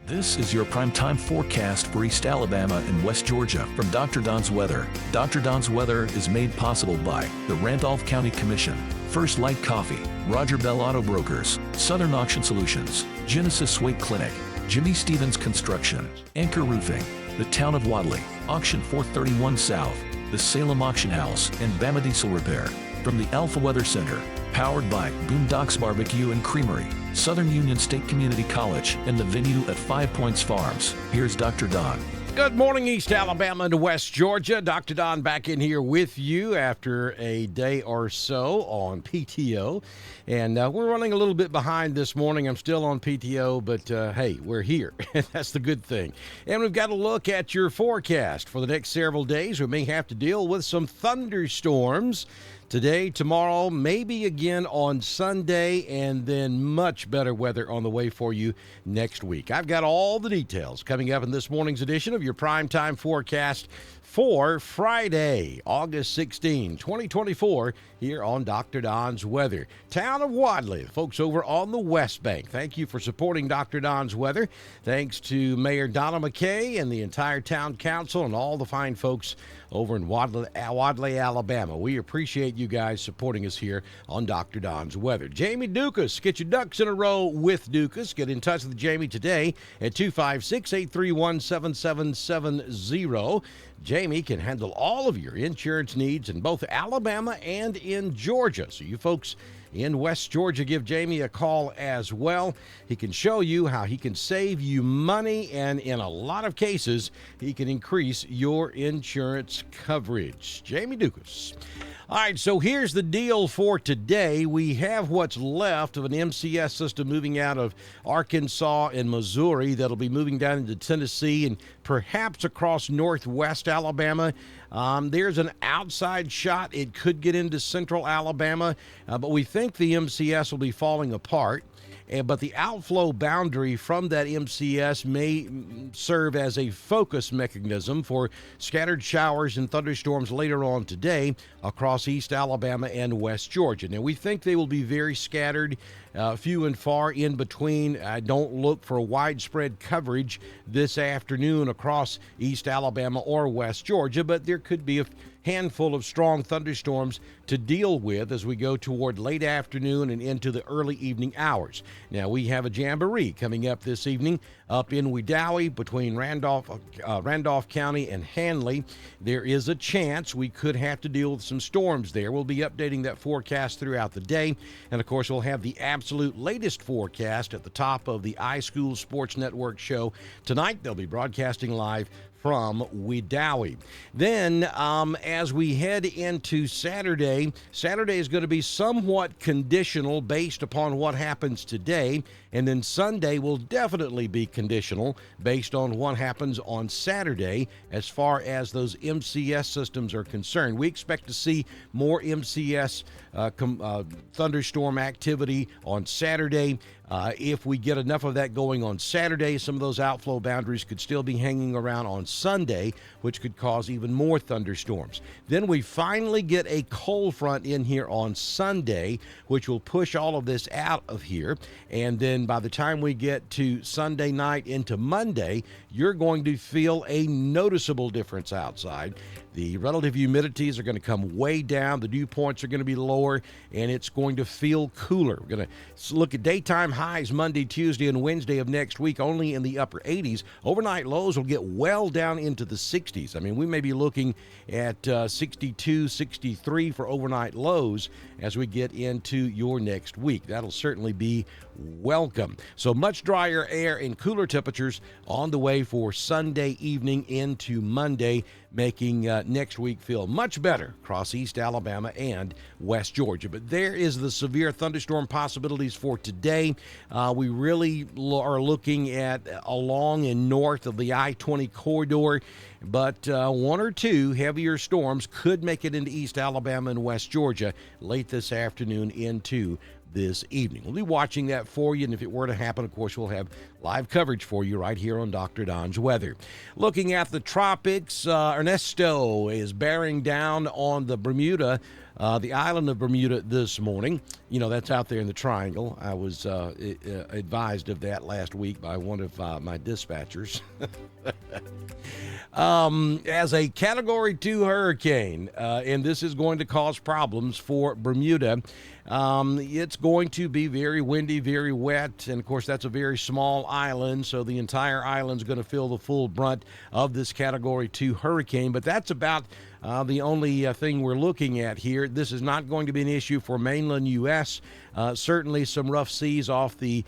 This is your primetime forecast for East Alabama and West Georgia from Dr. Don's Weather. Dr. Don's Weather is made possible by the Randolph County Commission, First Light Coffee, Roger Bell Auto Brokers, Southern Auction Solutions, Genesis Weight Clinic, Jimmy Stevens Construction, Anchor Roofing, the Town of Wadley, Auction 431 South, the Salem Auction House, and Bama Diesel Repair. From the Alpha Weather Center, powered by Boondocks Barbecue and Creamery, Southern Union State Community College, and the venue at 5 Points Farms. Here's Dr. Don. Good morning, East Alabama and West Georgia. Dr. Don back in here with you after a day or so on PTO. And we're running a little bit behind this morning. I'm still on PTO, but hey, we're here. That's the good thing. And we've got to look at your forecast for the next several days. We may have to deal with some thunderstorms today, tomorrow, maybe again on Sunday, and then much better weather on the way for you next week. I've got all the details coming up in this morning's edition of your primetime forecast for Friday, August 16, 2024, here on Dr. Don's Weather. Town of Wadley, the folks over on the West Bank, thank you for supporting Dr. Don's Weather. Thanks to Mayor Donna McKay and the entire town council and all the fine folks over in Wadley, Alabama. We appreciate you guys supporting us here on Dr. Don's Weather. Jamie Dukas, get your ducks in a row with Dukas. Get in touch with Jamie today at 256-831-7770. Jamie can handle all of your insurance needs in both Alabama and in Georgia. So you folks in West Georgia, give Jamie a call as well. He can show you how he can save you money, and in a lot of cases, he can increase your insurance coverage. Jamie Dukas. All right, so here's the deal for today. We have what's left of an MCS system moving out of Arkansas and Missouri that'll be moving down into Tennessee and perhaps across northwest Alabama. There's an outside shot. It could get into central Alabama, but we think the MCS will be falling apart. But the outflow boundary from that MCS may serve as a focus mechanism for scattered showers and thunderstorms later on today across East Alabama and West Georgia. Now, we think they will be very scattered, few and far in between. I don't look for widespread coverage this afternoon across East Alabama or West Georgia, but there could be a handful of strong thunderstorms to deal with as we go toward late afternoon and into the early evening hours. Now, we have a jamboree coming up this evening up in Wedowee between Randolph County and Handley. There is a chance we could have to deal with some storms there. We'll be updating that forecast throughout the day. And, of course, we'll have the absolute latest forecast at the top of the iSchool Sports Network show tonight. They'll be broadcasting live from Wedowee. Then, as we head into Saturday is going to be somewhat conditional based upon what happens today, and then Sunday will definitely be conditional based on what happens on Saturday as far as those MCS systems are concerned. We expect to see more MCS thunderstorm activity on Saturday. If we get enough of that going on Saturday, some of those outflow boundaries could still be hanging around on Sunday, which could cause even more thunderstorms. Then we finally get a cold front in here on Sunday, which will push all of this out of here. And then by the time we get to Sunday night into Monday, you're going to feel a noticeable difference outside. The relative humidities are going to come way down. The dew points are going to be lower, and it's going to feel cooler. We're going to look at daytime highs Monday, Tuesday, and Wednesday of next week, only in the upper 80s. Overnight lows will get well down into the 60s. I mean, we may be looking at 62, 63 for overnight lows as we get into your next week. That'll certainly be welcome. So much drier air and cooler temperatures on the way for Sunday evening into Monday, making next week feel much better across East Alabama and West Georgia. But there is the severe thunderstorm possibilities for today. We really are looking at along and north of the I-20 corridor, but one or two heavier storms could make it into East Alabama and West Georgia late this afternoon into this evening. We'll be watching that for you, and if it were to happen, of course, we'll have live coverage for you right here on Dr. Don's Weather. Looking at the tropics, Ernesto is bearing down on the Bermuda the island of Bermuda this morning. You know, that's out there in the triangle. I was advised of that last week by one of my dispatchers. As a Category 2 hurricane, and this is going to cause problems for Bermuda. It's going to be very windy, very wet, and of course that's a very small island, so the entire island's going to feel the full brunt of this Category 2 hurricane, but that's about the only thing we're looking at here. This is not going to be an issue for mainland U.S. Certainly some rough seas off the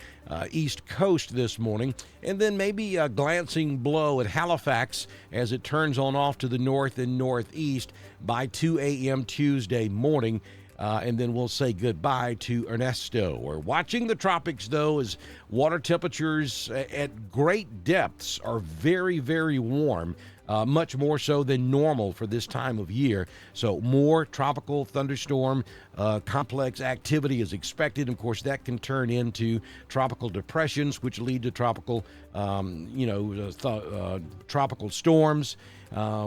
east coast this morning, and then maybe a glancing blow at Halifax as it turns on off to the north and northeast by 2 a.m. Tuesday morning. And then we'll say goodbye to Ernesto. We're watching the tropics, though, as water temperatures at great depths are very, very warm, much more so than normal for this time of year. So more tropical thunderstorm complex activity is expected. Of course, that can turn into tropical depressions, which lead to tropical, tropical storms.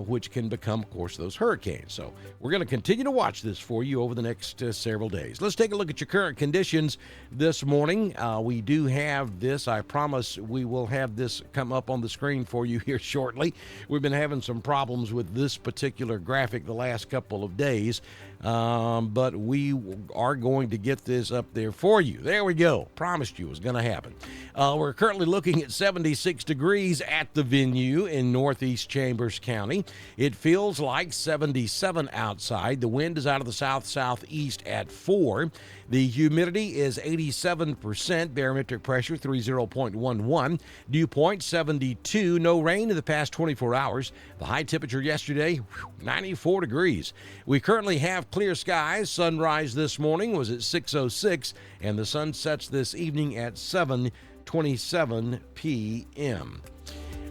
Which can become, of course, those hurricanes. So we're going to continue to watch this for you over the next several days. Let's take a look at your current conditions this morning. We do have this. I promise we will have this come up on the screen for you here shortly. We've been having some problems with this particular graphic the last couple of days, but we are going to get this up there for you. There we go. Promised you it was going to happen. We're currently looking at 76 degrees at the venue in Northeast Chambers County. It feels like 77 outside. The wind is out of the south-southeast at 4. The humidity is 87%. Barometric pressure 30.11. Dew point 72. No rain in the past 24 hours. The high temperature yesterday, 94 degrees. We currently have clear skies. Sunrise this morning was at 6:06, and the sun sets this evening at 7:27 p.m.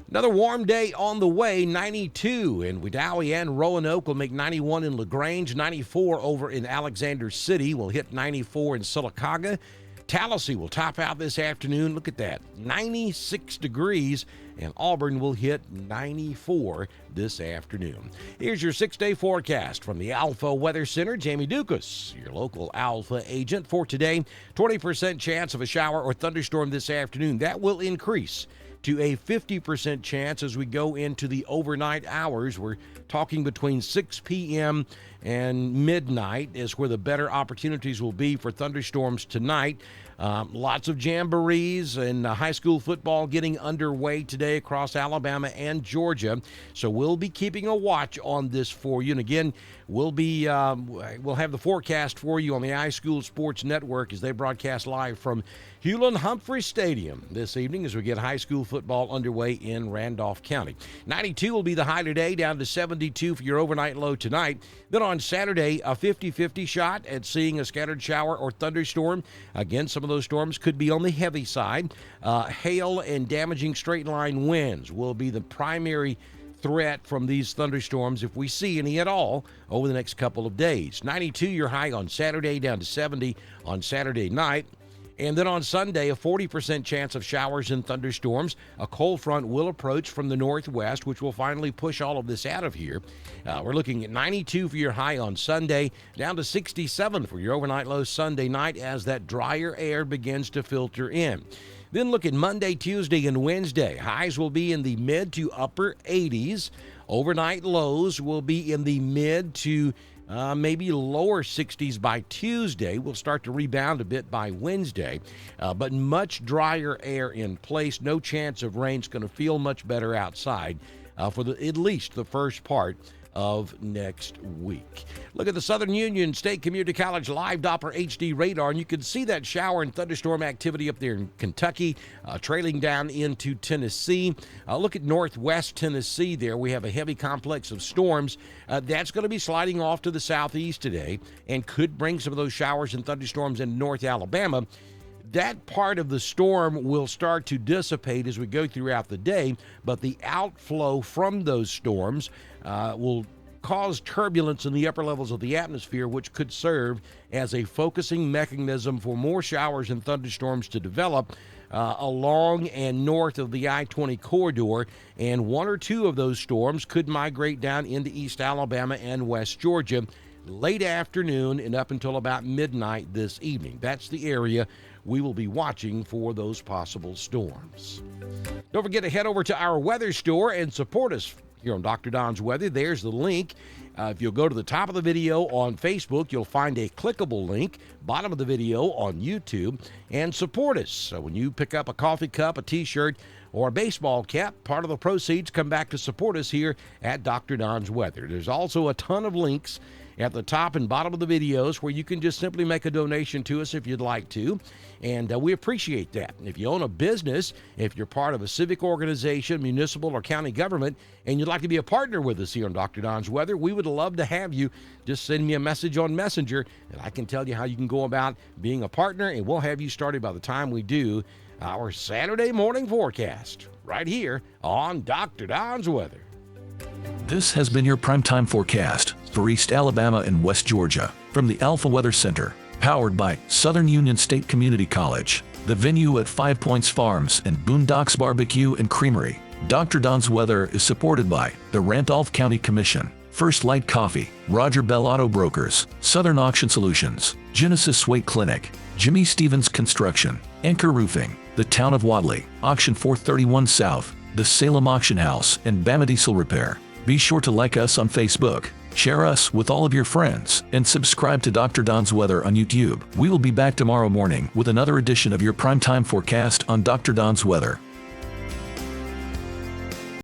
Another warm day on the way, 92 in Wedowee and Roanoke will make 91 in LaGrange, 94 over in Alexander City. Will hit 94 in Sylacauga. Tallahassee will top out this afternoon. Look at that, 96 degrees, and Auburn will hit 94 this afternoon. Here's your 6-day forecast from the Alpha Weather Center. Jamie Dukas, your local Alpha agent for today. 20% chance of a shower or thunderstorm this afternoon. That will increase to a 50% chance as we go into the overnight hours. We're talking between 6 p.m. and midnight is where the better opportunities will be for thunderstorms tonight. Lots of jamborees and high school football getting underway today across Alabama and Georgia. So we'll be keeping a watch on this for you. And again, we'll have the forecast for you on the iSchool Sports Network as they broadcast live from Hewlin-Humphrey Stadium this evening as we get high school football underway in Randolph County. 92 will be the high today, down to 72 for your overnight low tonight. Then on Saturday, a 50-50 shot at seeing a scattered shower or thunderstorm. Again, some of those storms could be on the heavy side. Hail and damaging straight line winds will be the primary threat from these thunderstorms if we see any at all over the next couple of days. 92 your high on Saturday, down to 70 on Saturday night. And then on Sunday, a 40% chance of showers and thunderstorms. A cold front will approach from the northwest, which will finally push all of this out of here. We're looking at 92 for your high on Sunday, down to 67 for your overnight low Sunday night as that drier air begins to filter in. Then look at Monday, Tuesday, and Wednesday. Highs will be in the mid to upper 80s. Overnight lows will be in the mid to maybe lower 60s by Tuesday. We'll start to rebound a bit by Wednesday, but much drier air in place. No chance of rain. It's going to feel much better outside for at least the first part of next week. Look at the Southern Union State Community College live Doppler HD radar, and you can see that shower and thunderstorm activity up there in Kentucky, trailing down into Tennessee. Look at northwest Tennessee there. We have a heavy complex of storms. That's going to be sliding off to the southeast today and could bring some of those showers and thunderstorms into North Alabama. That part of the storm will start to dissipate as we go throughout the day, but the outflow from those storms will cause turbulence in the upper levels of the atmosphere, which could serve as a focusing mechanism for more showers and thunderstorms to develop along and north of the I-20 corridor, and one or two of those storms could migrate down into East Alabama and West Georgia late afternoon and up until about midnight this evening. That's the area we will be watching for those possible storms. Don't forget to head over to our weather store and support us here on Dr. Don's Weather. There's the link. If you'll go to the top of the video on Facebook, you'll find a clickable link, bottom of the video on YouTube, and support us. So when you pick up a coffee cup, a t-shirt, or a baseball cap, part of the proceeds come back to support us here at Dr. Don's Weather. There's also a ton of links at the top and bottom of the videos where you can just simply make a donation to us if you'd like to, and we appreciate that. If you own a business, if you're part of a civic organization, municipal or county government, and you'd like to be a partner with us here on Dr. Don's Weather, we would love to have you. Just send me a message on Messenger, and I can tell you how you can go about being a partner, and we'll have you started by the time we do our Saturday morning forecast right here on Dr. Don's Weather. This has been your primetime forecast for East Alabama and West Georgia from the Alpha Weather Center, powered by Southern Union State Community College, the venue at 5 Points Farms and Boondocks Barbecue and Creamery. Dr. Don's Weather is supported by the Randolph County Commission, First Light Coffee, Roger Bell Auto Brokers, Southern Auction Solutions, Genesis Weight Clinic, Jimmy Stevens Construction, Anchor Roofing, the Town of Wadley, Auction 431 South, the Salem Auction House, and Bama Diesel Repair. Be sure to like us on Facebook, share us with all of your friends, and subscribe to Dr. Don's Weather on YouTube. We will be back tomorrow morning with another edition of your primetime forecast on Dr. Don's Weather.